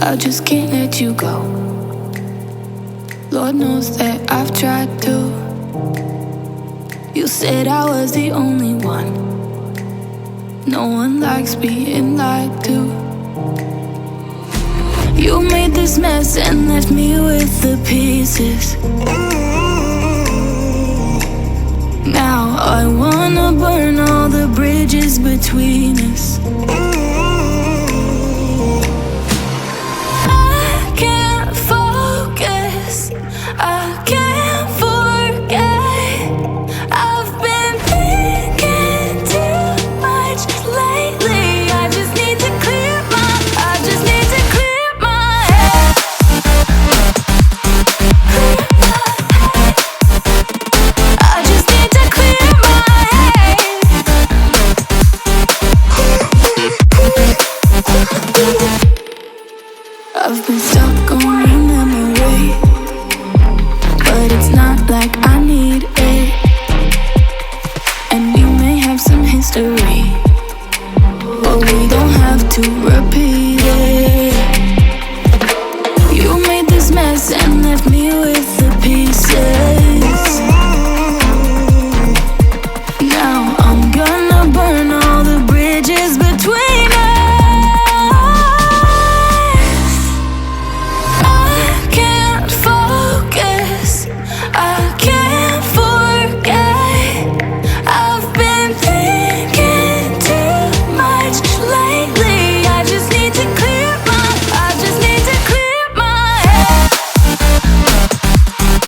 I just can't let you go. Lord knows that I've tried to. You said I was the only one. No one likes being lied to. You made this mess and left me with the pieces. Now I wanna burn all the bridges between us. I can't focus, I can't forget. I've been thinking too much lately. I just need to clear my head. I just need to clear my head. I've been stuck on a memory, but it's not like I need it. And we may have some history.